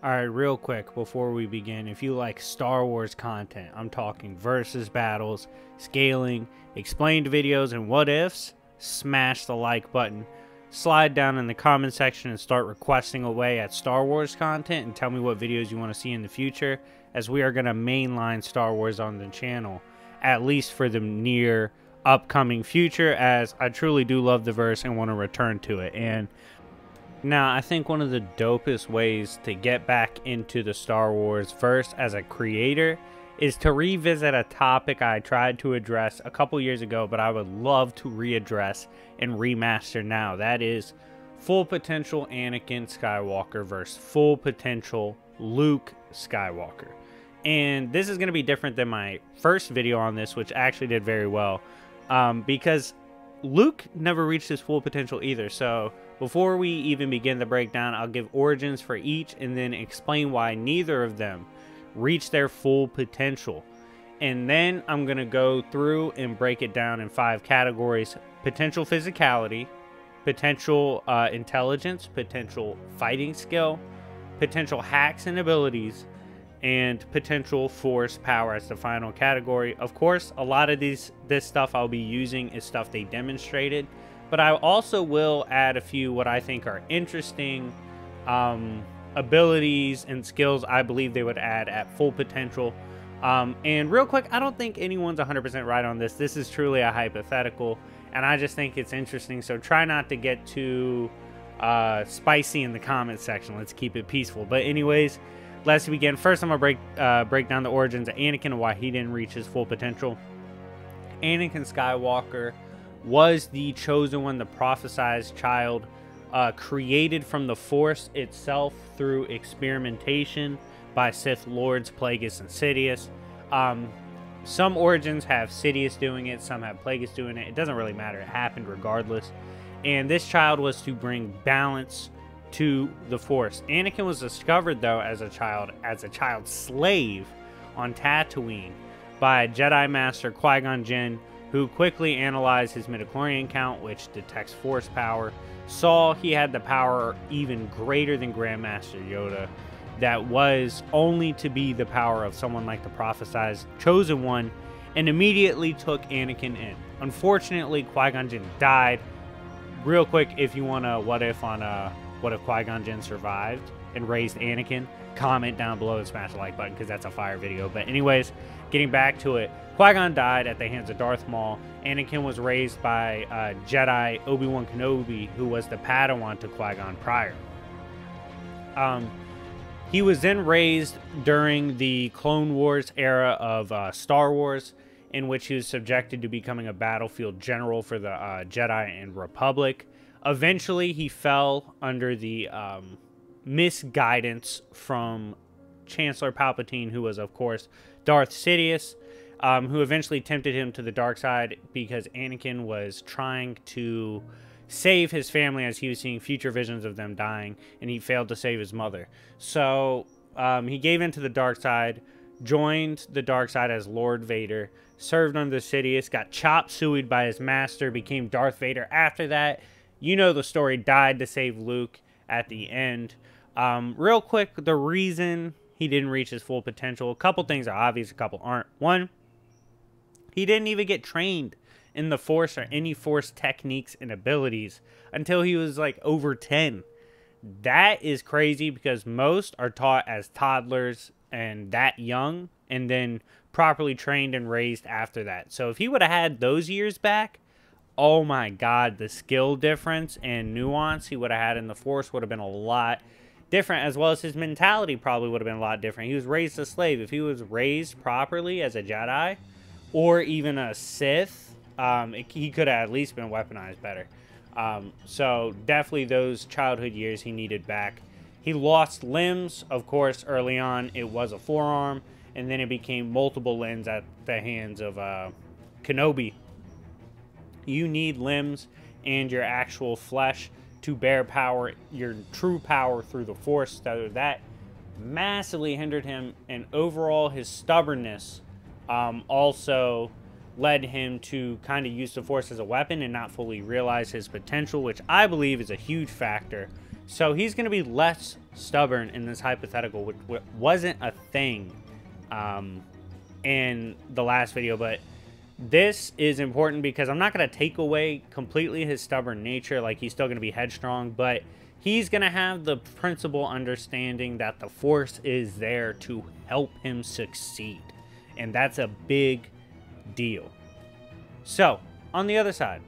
Alright, real quick before we begin, if you like Star Wars content, I'm talking versus battles, scaling, explained videos, and what ifs, smash the like button. Slide down in the comment section and start requesting away at Star Wars content and tell me what videos you want to see in the future, as we are going to mainline Star Wars on the channel, at least for the near upcoming future, as I truly do love the verse and want to return to it. And now, I think one of the dopest ways to get back into the Star Wars verse as a creator is to revisit a topic I tried to address a couple years ago, but I would love to readdress and remaster now. That is full potential Anakin Skywalker versus full potential Luke Skywalker. And this is going to be different than my first video on this, which actually did very well, because Luke never reached his full potential either. So before we even begin the breakdown, I'll give origins for each and then explain why neither of them reached their full potential. And then I'm going to go through and break it down in 5 categories: potential physicality, potential intelligence, potential fighting skill, potential hacks and abilities, and potential force power as the final category. Of course, a lot of this stuff I'll be using is stuff they demonstrated, but I also will add a few what I think are interesting abilities and skills I believe they would add at full potential. And real quick, I don't think anyone's 100% right on this. This is truly a hypothetical, and I just think it's interesting, so try not to get too spicy in the comment section. Let's keep it peaceful. But anyways, let's begin. First, I'm going to break down the origins of Anakin and why he didn't reach his full potential. Anakin Skywalker was the chosen one, the prophesized child, created from the Force itself through experimentation by Sith Lords Plagueis and Sidious. Some origins have Sidious doing it, some have Plagueis doing it. It doesn't really matter. It happened regardless. And this child was to bring balance to the Force. Anakin was discovered, though, as a child slave on Tatooine by Jedi Master Qui-Gon Jinn, who quickly analyzed his midichlorian count, which detects force power, saw he had the power even greater than Grandmaster Yoda, that was only to be the power of someone like the prophesized chosen one, and immediately took Anakin in. Unfortunately, Qui-Gon Jinn died. Real quick, if you want to what if on what if Qui-Gon Jinn survived and raised Anakin, comment down below and smash the like button, because that's a fire video. But anyways, getting back to it, Qui-Gon died at the hands of Darth Maul. Anakin was raised by Jedi Obi-Wan Kenobi, who was the Padawan to Qui-Gon prior. He was then raised during the Clone Wars era of Star Wars, in which he was subjected to becoming a battlefield general for the Jedi and Republic. Eventually, he fell under the misguidance from Chancellor Palpatine, who was, of course, Darth Sidious, who eventually tempted him to the dark side because Anakin was trying to save his family as he was seeing future visions of them dying, and he failed to save his mother. So he gave in to the dark side, joined the dark side as Lord Vader, served under Sidious, got chop sueyed by his master, became Darth Vader after that. You know the story, died to save Luke at the end. Real quick, the reason he didn't reach his full potential, a couple things are obvious, a couple aren't. One, he didn't even get trained in the Force or any Force techniques and abilities until he was like over 10. That is crazy, because most are taught as toddlers and that young, and then properly trained and raised after that. So if he would have had those years back, oh my god, the skill difference and nuance he would have had in the Force would have been a lot different, as well as his mentality probably would have been a lot different. He was raised a slave. If he was raised properly as a Jedi or even a Sith, he could have at least been weaponized better. So definitely those childhood years he needed back. He lost limbs, of course. Early on it was a forearm, and then it became multiple limbs at the hands of Kenobi. You need limbs and your actual flesh to bear power, your true power through the Force. So that massively hindered him, and overall his stubbornness also led him to kind of use the Force as a weapon and not fully realize his potential, which I believe is a huge factor So he's going to be less stubborn in this hypothetical, which wasn't a thing in the last video. But this is important because I'm not going to take away completely his stubborn nature. Like, he's still going to be headstrong, but he's going to have the principal understanding that the Force is there to help him succeed. And that's a big deal. So, on the other side,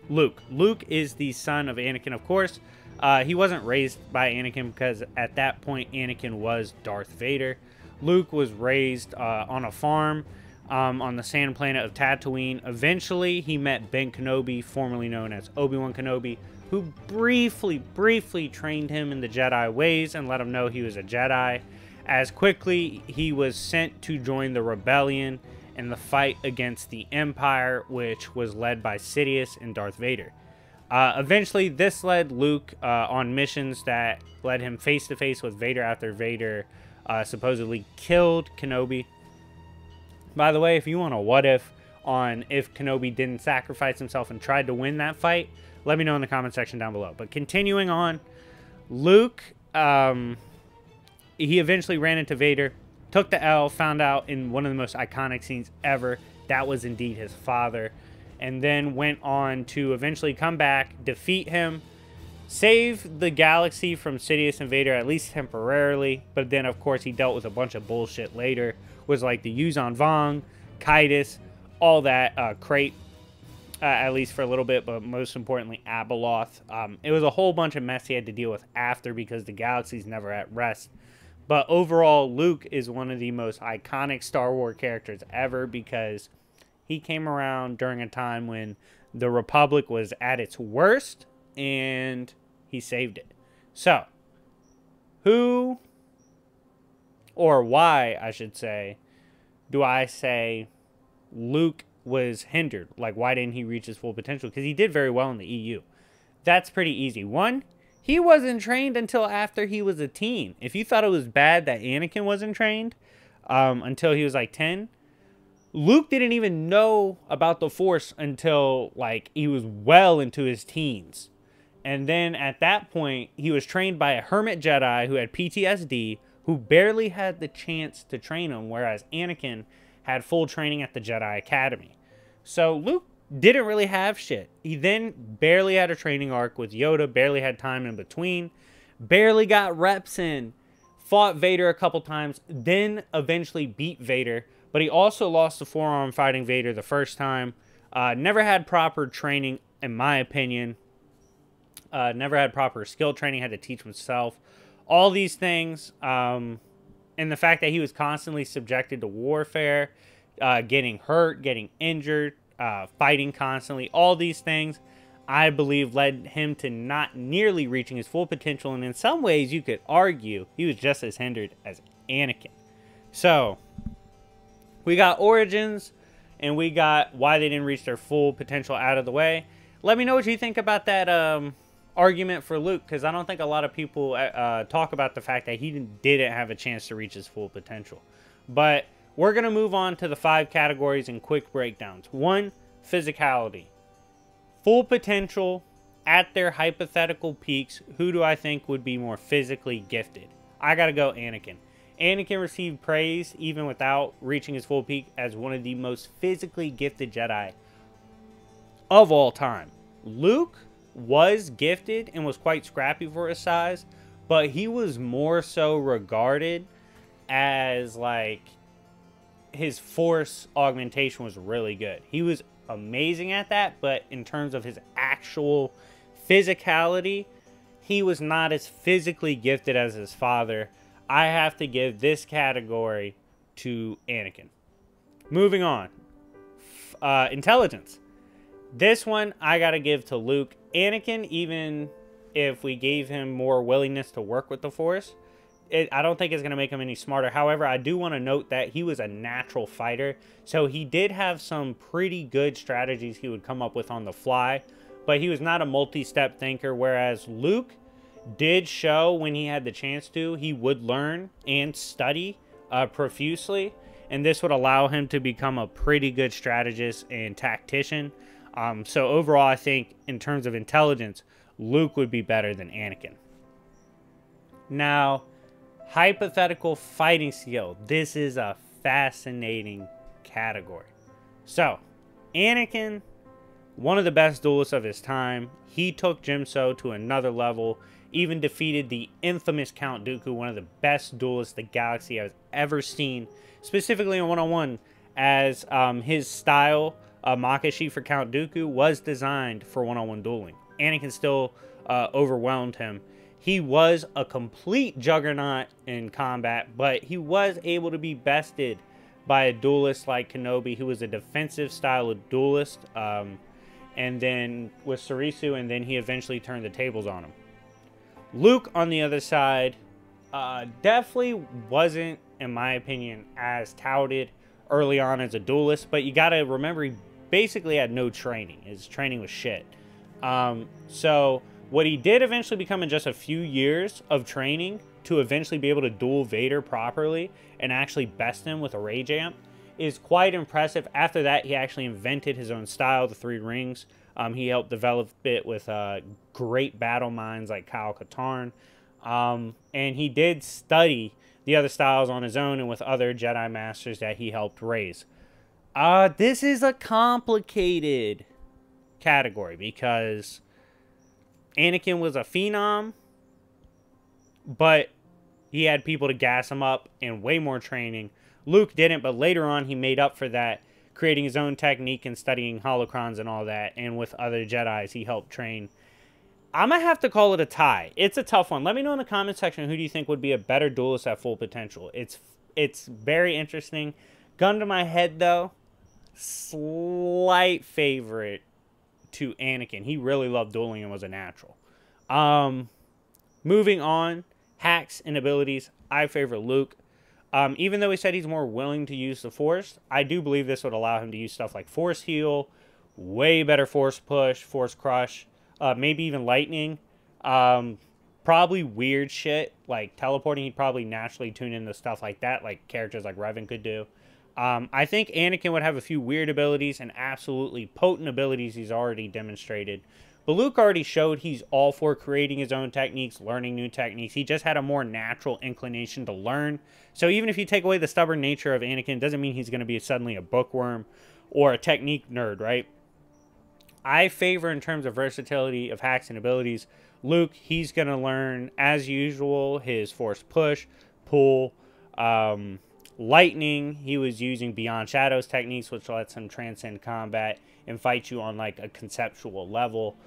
Luke. Luke is the son of Anakin, of course. He wasn't raised by Anakin because at that point, Anakin was Darth Vader. Luke was raised on a farm on the sand planet of Tatooine. Eventually, he met Ben Kenobi, formerly known as Obi-Wan Kenobi, who briefly trained him in the Jedi ways and let him know he was a Jedi. As quickly, he was sent to join the rebellion in the fight against the Empire, which was led by Sidious and Darth Vader. Eventually, this led Luke on missions that led him face-to-face with Vader after Vader supposedly killed Kenobi. By the way, if you want a what-if on if Kenobi didn't sacrifice himself and tried to win that fight, let me know in the comment section down below. But continuing on, Luke, he eventually ran into Vader, took the L, found out in one of the most iconic scenes ever that was indeed his father, and then went on to eventually come back, defeat him, save the galaxy from Sidious and Vader, at least temporarily. But then, of course, he dealt with a bunch of bullshit later. Was like the Yuuzhan Vong, Kaitis, all that, Crate, at least for a little bit, but most importantly, Abeloth. It was a whole bunch of mess he had to deal with after because the galaxy's never at rest. But overall, Luke is one of the most iconic Star Wars characters ever because he came around during a time when the Republic was at its worst, and he saved it. So, who, or why, I should say, do I say Luke was hindered? Like, why didn't he reach his full potential? Because he did very well in the EU. That's pretty easy. One, he wasn't trained until after he was a teen. If you thought it was bad that Anakin wasn't trained until he was like 10, Luke didn't even know about the Force until like he was well into his teens. And then at that point, he was trained by a hermit Jedi who had PTSD, who barely had the chance to train him, whereas Anakin had full training at the Jedi Academy. So Luke didn't really have shit. He then barely had a training arc with Yoda, barely had time in between, barely got reps in, fought Vader a couple times, then eventually beat Vader, but he also lost the forearm fighting Vader the first time. Never had proper training, in my opinion. Never had proper skill training, had to teach himself. All these things, and the fact that he was constantly subjected to warfare, getting hurt, getting injured, fighting constantly, all these things, I believe led him to not nearly reaching his full potential, and in some ways you could argue he was just as hindered as Anakin. So, we got origins, and we got why they didn't reach their full potential out of the way. Let me know what you think about that argument for Luke, because I don't think a lot of people talk about the fact that he didn't have a chance to reach his full potential. But we're going to move on to the 5 categories and quick breakdowns. 1, physicality. Full potential at their hypothetical peaks, who do I think would be more physically gifted? I got to go Anakin. Anakin received praise even without reaching his full peak as one of the most physically gifted Jedi of all time. Luke was gifted and was quite scrappy for his size, but he was more so regarded as like his Force augmentation was really good. He was amazing at that, but in terms of his actual physicality, he was not as physically gifted as his father. I have to give this category to Anakin. Moving on. Intelligence. This one I gotta give to Luke. Anakin, even if we gave him more willingness to work with the Force, I don't think it's going to make him any smarter. However, I do want to note that he was a natural fighter, so he did have some pretty good strategies he would come up with on the fly, but he was not a multi-step thinker, whereas Luke did show when he had the chance to, he would learn and study profusely, and this would allow him to become a pretty good strategist and tactician. So overall, I think in terms of intelligence, Luke would be better than Anakin. Now, hypothetical fighting skill. This is a fascinating category. So, Anakin, one of the best duelists of his time. He took Jimso to another level, even defeated the infamous Count Dooku, one of the best duelists the galaxy has ever seen, specifically in one-on-one, as his style, Makashi for Count Dooku, was designed for one-on-one dueling. Anakin still overwhelmed him. He was a complete juggernaut in combat, but he was able to be bested by a duelist like Kenobi, who was a defensive style of duelist, and then with Sarisu, and then he eventually turned the tables on him. Luke, on the other side, definitely wasn't, in my opinion, as touted early on as a duelist, but you gotta remember he basically had no training. His training was shit. So what he did eventually become in just a few years of training to eventually be able to duel Vader properly and actually best him with a Rage Amp is quite impressive. After that, he actually invented his own style, the Three Rings. He helped develop it with great battle minds like Kyle Katarn. And he did study the other styles on his own and with other Jedi Masters that he helped raise. This is a complicated category because Anakin was a phenom, but he had people to gas him up and way more training. Luke didn't, but later on he made up for that, creating his own technique and studying holocrons and all that, and with other Jedis he helped train. I'm going to have to call it a tie. It's a tough one. Let me know in the comment section who do you think would be a better duelist at full potential. It's very interesting. Gun to my head, though, slight favorite to Anakin. He really loved dueling and was a natural. Moving on, hacks and abilities. I favor Luke. Even though he said he's more willing to use the Force, I do believe this would allow him to use stuff like Force Heal, way better Force Push, Force Crush, maybe even Lightning. Probably weird shit like teleporting. He'd probably naturally tune into stuff like that, like characters like Revan could do. I think Anakin would have a few weird abilities and absolutely potent abilities he's already demonstrated. But Luke already showed he's all for creating his own techniques, learning new techniques. He just had a more natural inclination to learn. So even if you take away the stubborn nature of Anakin, it doesn't mean he's going to be suddenly a bookworm or a technique nerd, right? I favor, in terms of versatility of hacks and abilities, Luke. He's going to learn, as usual, his Force Push, Pull, Lightning. He was using Beyond Shadows techniques, which lets him transcend combat and fight you on like a conceptual level.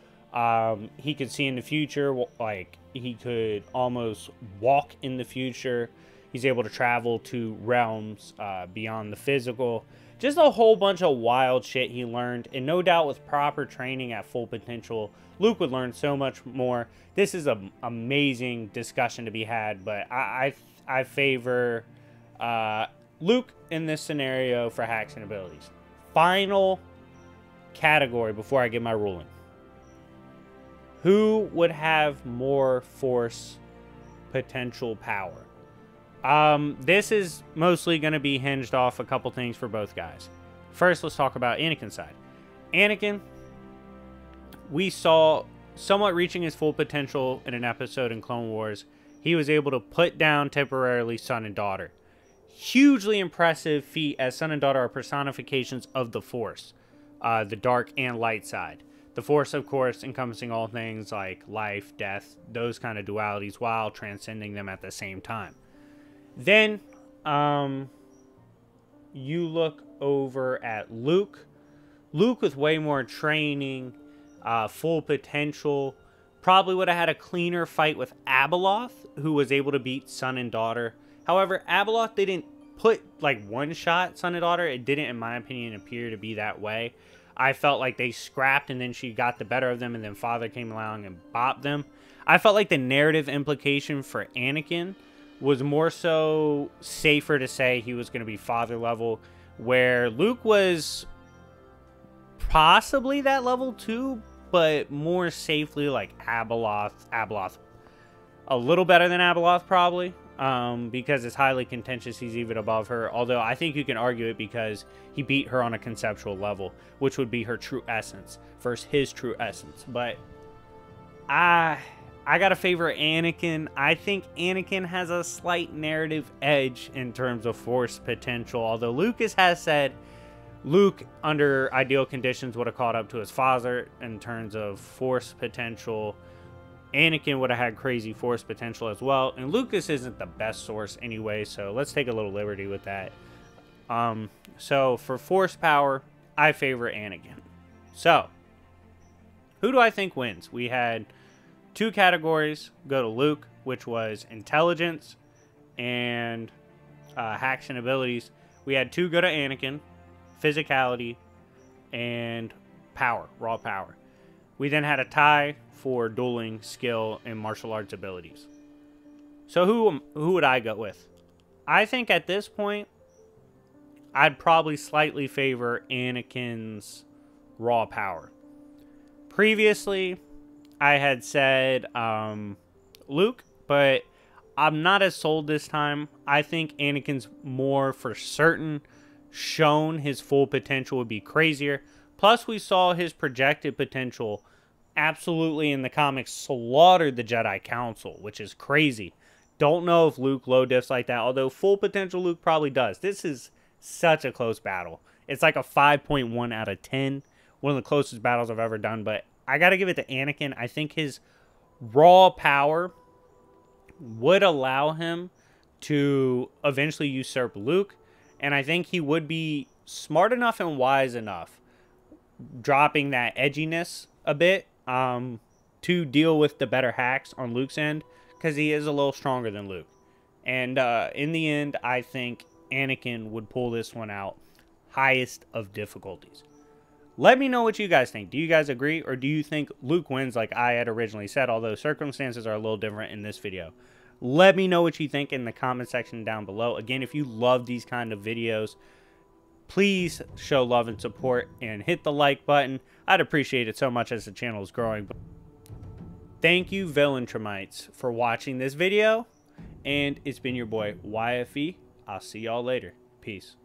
He could see in the future, like he could almost walk in the future. He's able to travel to realms beyond the physical. Just a whole bunch of wild shit he learned, and no doubt with proper training at full potential, Luke would learn so much more. This is an amazing discussion to be had, but I favor Luke in this scenario for hacks and abilities. Final category before I give my ruling. Who would have more Force potential power? This is mostly going to be hinged off a couple things for both guys. First, let's talk about Anakin's side. Anakin, we saw somewhat reaching his full potential in an episode in Clone Wars. He was able to put down temporarily son and daughter. Hugely impressive feat, as son and daughter are personifications of the Force, the dark and light side. The Force, of course, encompassing all things like life, death, those kind of dualities, while transcending them at the same time. Then, you look over at Luke. Luke with way more training, full potential, probably would have had a cleaner fight with Abeloth, who was able to beat son and daughter. However, Abeloth didn't put, like, one-shot son and daughter. It didn't, in my opinion, appear to be that way. I felt like they scrapped and then she got the better of them and then Father came along and bopped them. I felt like the narrative implication for Anakin was more so safer to say he was going to be Father level, where Luke was possibly that level too, but more safely like Abeloth. A little better than Abeloth probably. Because it's highly contentious, he's even above her. Although I think you can argue it because he beat her on a conceptual level, which would be her true essence versus his true essence. But I gotta favor Anakin. I think Anakin has a slight narrative edge in terms of Force potential, although Lucas has said Luke, under ideal conditions, would have caught up to his father in terms of Force potential. Anakin would have had crazy Force potential as well, and Lucas isn't the best source anyway, so let's take a little liberty with that. So for Force power, I favor Anakin. So, who do I think wins? We had 2 categories go to Luke, which was intelligence and hacks and abilities. We had 2 go to Anakin, physicality and power, raw power. We then had a tie for dueling, skill, and martial arts abilities. So who would I go with? I think at this point, I'd probably slightly favor Anakin's raw power. Previously, I had said Luke, but I'm not as sold this time. I think Anakin's more for certain shown his full potential would be crazier. Plus, we saw his projected potential absolutely in the comics slaughtered the Jedi Council, which is crazy. Don't know if Luke low diffs like that, although full potential Luke probably does. This is such a close battle. It's like a 5.1 out of 10. One of the closest battles I've ever done, but I got to give it to Anakin. I think his raw power would allow him to eventually usurp Luke, and I think he would be smart enough and wise enough, dropping that edginess a bit, to deal with the better hacks on Luke's end, because he is a little stronger than Luke. And in the end, I think Anakin would pull this one out, highest of difficulties. Let me know what you guys think. Do you guys agree, or do you think Luke wins like I had originally said, although circumstances are a little different in this video? Let me know what you think in the comment section down below. Again, if you love these kind of videos, please show love and support and hit the like button. I'd appreciate it so much as the channel is growing. Thank you, Villaintramites, for watching this video, and it's been your boy, YFE. I'll see y'all later. Peace.